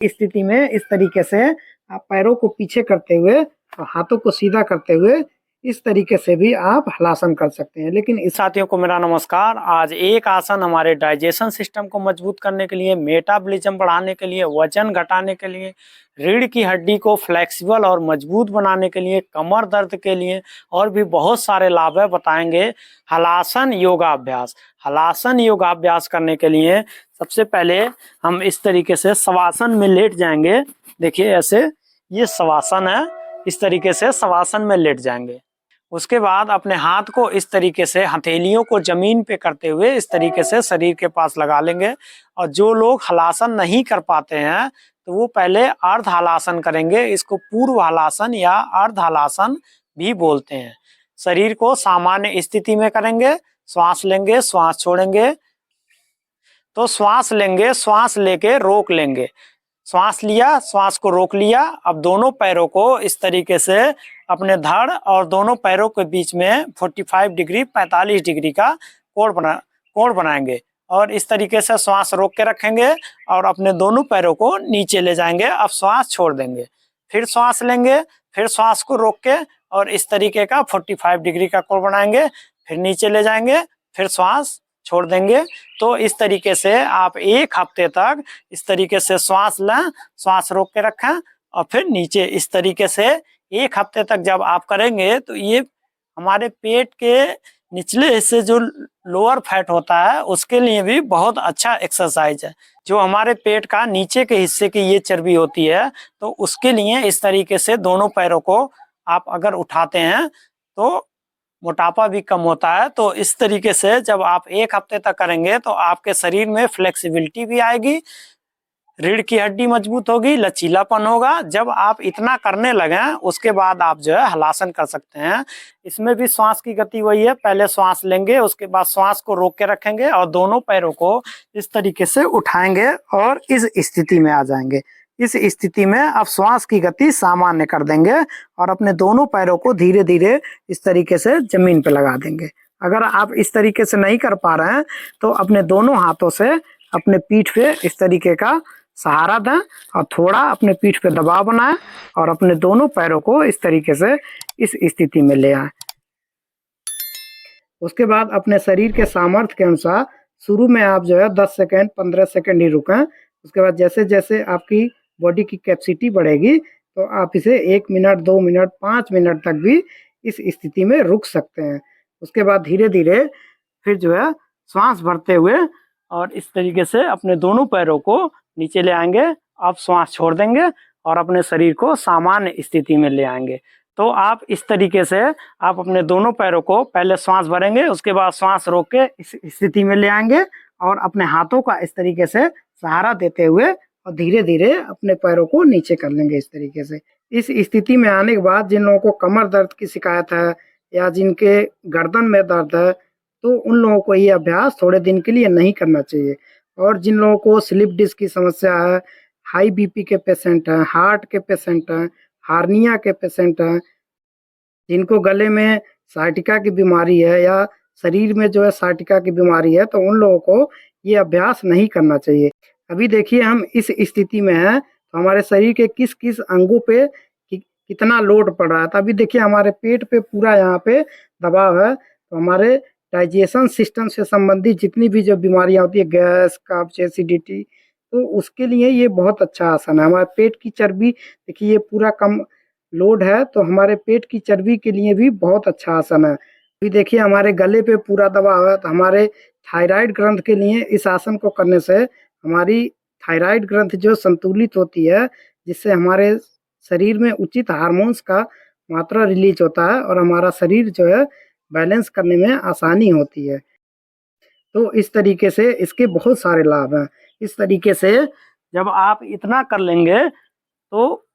स्थिति में इस तरीके से आप पैरों को पीछे करते हुए और हाथों को सीधा करते हुए इस तरीके से भी आप हलासन कर सकते हैं। लेकिन इस साथियों को मेरा नमस्कार। आज एक आसन हमारे डाइजेशन सिस्टम को मजबूत करने के लिए, मेटाबॉलिज्म बढ़ाने के लिए, वजन घटाने के लिए, रीढ़ की हड्डी को फ्लेक्सिबल और मजबूत बनाने के लिए, कमर दर्द के लिए और भी बहुत सारे लाभ है बताएंगे। हलासन योगाभ्यास। हलासन योगाभ्यास करने के लिए सबसे पहले हम इस तरीके से शवासन में लेट जाएंगे। देखिए ऐसे ये शवासन है, इस तरीके से शवासन में लेट जाएंगे। उसके बाद अपने हाथ को इस तरीके से हथेलियों को जमीन पे करते हुए इस तरीके से शरीर के पास लगा लेंगे। और जो लोग हलासन नहीं कर पाते हैं तो वो पहले अर्ध हलासन करेंगे। इसको पूर्व हलासन या अर्ध हलासन भी बोलते हैं। शरीर को सामान्य स्थिति में करेंगे। श्वास लेंगे, श्वास छोड़ेंगे। तो श्वास लेंगे, श्वास लेके रोक लेंगे। श्वास लिया, श्वास को रोक लिया। अब दोनों पैरों को इस तरीके से अपने धड़ और दोनों पैरों के बीच में 45 डिग्री 45 डिग्री का कोण बनाएंगे और इस तरीके से श्वास रोक के रखेंगे और अपने दोनों पैरों को नीचे ले जाएंगे। अब श्वास छोड़ देंगे, फिर श्वास लेंगे, फिर श्वास को रोक के और इस तरीके का 45 डिग्री का कोण बनाएंगे, फिर नीचे ले जाएंगे, फिर श्वास छोड़ देंगे। तो इस तरीके से आप एक हफ्ते तक इस तरीके से श्वास लें, श्वास रोक के रखें और फिर नीचे इस तरीके से एक हफ्ते तक जब आप करेंगे तो ये हमारे पेट के निचले हिस्से जो लोअर फैट होता है उसके लिए भी बहुत अच्छा एक्सरसाइज है। जो हमारे पेट का नीचे के हिस्से की ये चर्बी होती है तो उसके लिए इस तरीके से दोनों पैरों को आप अगर उठाते हैं तो मोटापा भी कम होता है। तो इस तरीके से जब आप एक हफ्ते तक करेंगे तो आपके शरीर में फ्लेक्सिबिलिटी भी आएगी, रीढ़ की हड्डी मजबूत होगी, लचीलापन होगा। जब आप इतना करने लगे उसके बाद आप जो है हलासन कर सकते हैं। इसमें भी श्वास की गति वही है, पहले श्वास लेंगे, उसके बाद श्वास को रोक के रखेंगे और दोनों पैरों को इस तरीके से उठाएंगे और इस स्थिति में आ जाएंगे। इस स्थिति में अब श्वास की गति सामान्य कर देंगे और अपने दोनों पैरों को धीरे धीरे इस तरीके से जमीन पे लगा देंगे। अगर आप इस तरीके से नहीं कर पा रहे हैं तो अपने दोनों हाथों से अपने पीठ पे इस तरीके का सहारा दें और थोड़ा अपने पीठ पे दबाव बनाएं और अपने दोनों पैरों को इस तरीके से इस स्थिति में ले आए। उसके बाद अपने शरीर के सामर्थ्य के अनुसार शुरू में आप जो है 10 सेकेंड 15 सेकेंड ही रुकें। उसके बाद जैसे जैसे आपकी बॉडी की कैपेसिटी बढ़ेगी तो आप इसे 1 मिनट 2 मिनट 5 मिनट तक भी इस स्थिति में रुक सकते हैं। उसके बाद धीरे धीरे फिर जो है श्वास भरते हुए और इस तरीके से अपने दोनों पैरों को नीचे ले आएंगे। आप श्वास छोड़ देंगे और अपने शरीर को सामान्य स्थिति में ले आएंगे। तो आप इस तरीके से आप अपने दोनों पैरों को पहले श्वास भरेंगे, उसके बाद श्वास रोक के इस स्थिति में ले आएंगे और अपने हाथों का इस तरीके से सहारा देते हुए और धीरे धीरे अपने पैरों को नीचे कर लेंगे इस तरीके से। इस स्थिति में आने के बाद जिन लोगों को कमर दर्द की शिकायत है या जिनके गर्दन में दर्द है तो उन लोगों को ये अभ्यास थोड़े दिन के लिए नहीं करना चाहिए। और जिन लोगों को स्लिप डिस्क की समस्या है, हाई बीपी के पेशेंट हैं, हार्ट के पेशेंट हैं, हार्निया के पेशेंट हैं, जिनको गले में साइटिका की बीमारी है या शरीर में जो है साइटिका की बीमारी है तो उन लोगों को ये अभ्यास नहीं करना चाहिए। अभी देखिए हम इस स्थिति में हैं तो हमारे शरीर के किस किस अंगों पे कितना लोड पड़ रहा है। तो अभी देखिए हमारे पेट पे पूरा यहाँ पे दबाव है। तो हमारे डाइजेशन सिस्टम से संबंधित जितनी भी जो बीमारियां होती है, गैस, कब्ज, एसिडिटी, तो उसके लिए ये बहुत अच्छा आसन है। हमारे पेट की चर्बी देखिए ये पूरा कम लोड है तो हमारे पेट की चर्बी के लिए भी बहुत अच्छा आसन है। अभी देखिए हमारे गले पे पूरा दबाव है तो हमारे थायराइड ग्रंथ के लिए इस आसन को करने से हमारी थायराइड ग्रंथ जो संतुलित होती है, जिससे हमारे शरीर में उचित हार्मोन्स का मात्रा रिलीज होता है और हमारा शरीर जो है बैलेंस करने में आसानी होती है। तो इस तरीके से इसके बहुत सारे लाभ हैं। इस तरीके से जब आप इतना कर लेंगे तो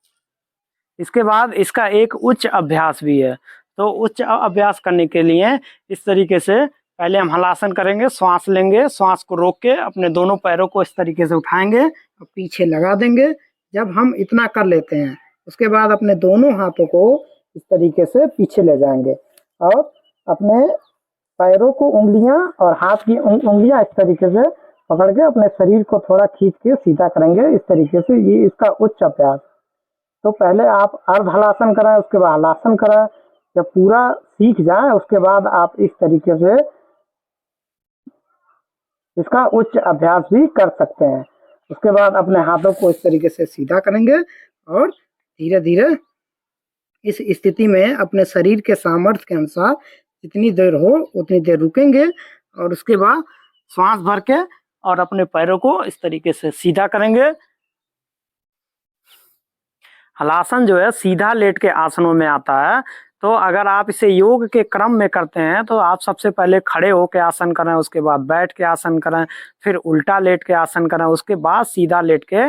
इसके बाद इसका एक उच्च अभ्यास भी है। तो उच्च अभ्यास करने के लिए इस तरीके से पहले हम हलासन करेंगे, श्वास लेंगे, श्वास को रोक के अपने दोनों पैरों को इस तरीके से उठाएंगे और पीछे लगा देंगे। जब हम इतना कर लेते हैं उसके बाद अपने दोनों हाथों को इस तरीके से पीछे ले जाएंगे और अपने पैरों को उंगलियां और हाथ की उंगलियां इस तरीके से पकड़ के अपने शरीर को थोड़ा खींच के सीधा करेंगे इस तरीके से। ये इसका उच्च अभ्यास। तो पहले आप अर्ध हलासन करें, उसके बाद हलासन करें। जब पूरा सीख जाए उसके बाद आप इस तरीके से इसका उच्च अभ्यास भी कर सकते हैं। उसके बाद अपने हाथों को इस तरीके से सीधा करेंगे और धीरे धीरे इस स्थिति में अपने शरीर के सामर्थ्य के अनुसार जितनी देर हो उतनी देर रुकेंगे और उसके बाद श्वास भर के और अपने पैरों को इस तरीके से सीधा करेंगे। हलासन जो है सीधा लेट के आसनों में आता है। तो अगर आप इसे योग के क्रम में करते हैं तो आप सबसे पहले खड़े होकर आसन करें, उसके बाद बैठ के आसन करें, फिर उल्टा लेट के आसन करें, उसके बाद सीधा लेट के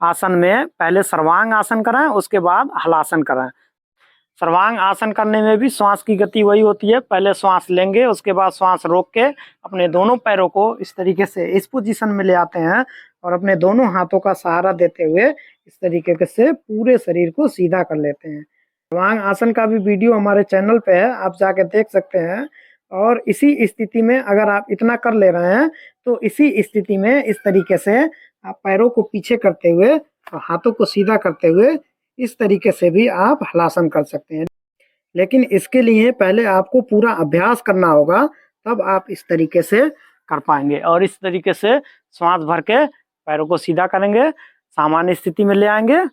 आसन में पहले सर्वांग आसन करें, उसके बाद हलासन करें। सर्वांग आसन करने में भी श्वास की गति वही होती है, पहले श्वास लेंगे, उसके बाद श्वास रोक के अपने दोनों पैरों को इस तरीके से इस पोजीशन में ले आते हैं और अपने दोनों हाथों का सहारा देते हुए इस तरीके से पूरे शरीर को सीधा कर लेते हैं। सर्वांग आसन का भी वीडियो हमारे चैनल पे है, आप जाके देख सकते हैं। और इसी स्थिति में अगर आप इतना कर ले रहे हैं तो इसी स्थिति में इस तरीके से आप पैरों को पीछे करते हुए और हाथों को सीधा करते हुए इस तरीके से भी आप हलासन कर सकते हैं। लेकिन इसके लिए पहले आपको पूरा अभ्यास करना होगा, तब आप इस तरीके से कर पाएंगे। और इस तरीके से श्वास भर के पैरों को सीधा करेंगे, सामान्य स्थिति में ले आएंगे।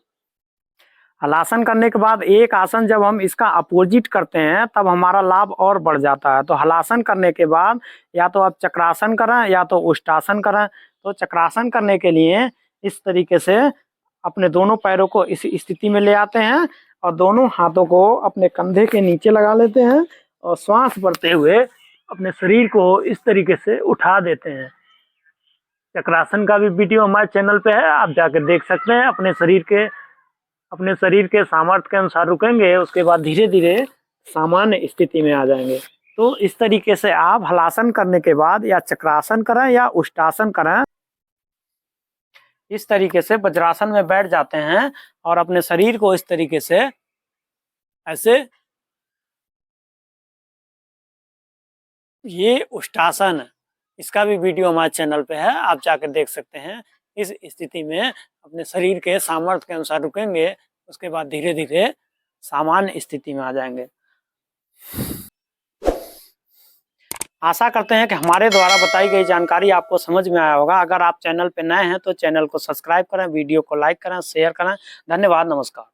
हलासन करने के बाद एक आसन जब हम इसका अपोजिट करते हैं तब हमारा लाभ और बढ़ जाता है। तो हलासन करने के बाद या तो आप चक्रासन करें या तो उष्टासन करें। तो चक्रासन करने के लिए इस तरीके से अपने दोनों पैरों को इस स्थिति में ले आते हैं और दोनों हाथों को अपने कंधे के नीचे लगा लेते हैं और श्वास भरते हुए अपने शरीर को इस तरीके से उठा देते हैं। चक्रासन का भी वीडियो हमारे चैनल पे है, आप जाकर देख सकते हैं। अपने शरीर के सामर्थ्य के अनुसार रुकेंगे, उसके बाद धीरे धीरे सामान्य स्थिति में आ जाएंगे। तो इस तरीके से आप हलासन करने के बाद या चक्रासन करें या उष्टासन करें, इस तरीके से वज्रासन में बैठ जाते हैं और अपने शरीर को इस तरीके से ऐसे, ये उष्टासन, इसका भी वीडियो हमारे चैनल पे है, आप जाकर देख सकते हैं। इस स्थिति में अपने शरीर के सामर्थ्य के अनुसार रुकेंगे, उसके बाद धीरे धीरे सामान्य स्थिति में आ जाएंगे। आशा करते हैं कि हमारे द्वारा बताई गई जानकारी आपको समझ में आया होगा। अगर आप चैनल पे नए हैं तो चैनल को सब्सक्राइब करें, वीडियो को लाइक करें, शेयर करें। धन्यवाद, नमस्कार।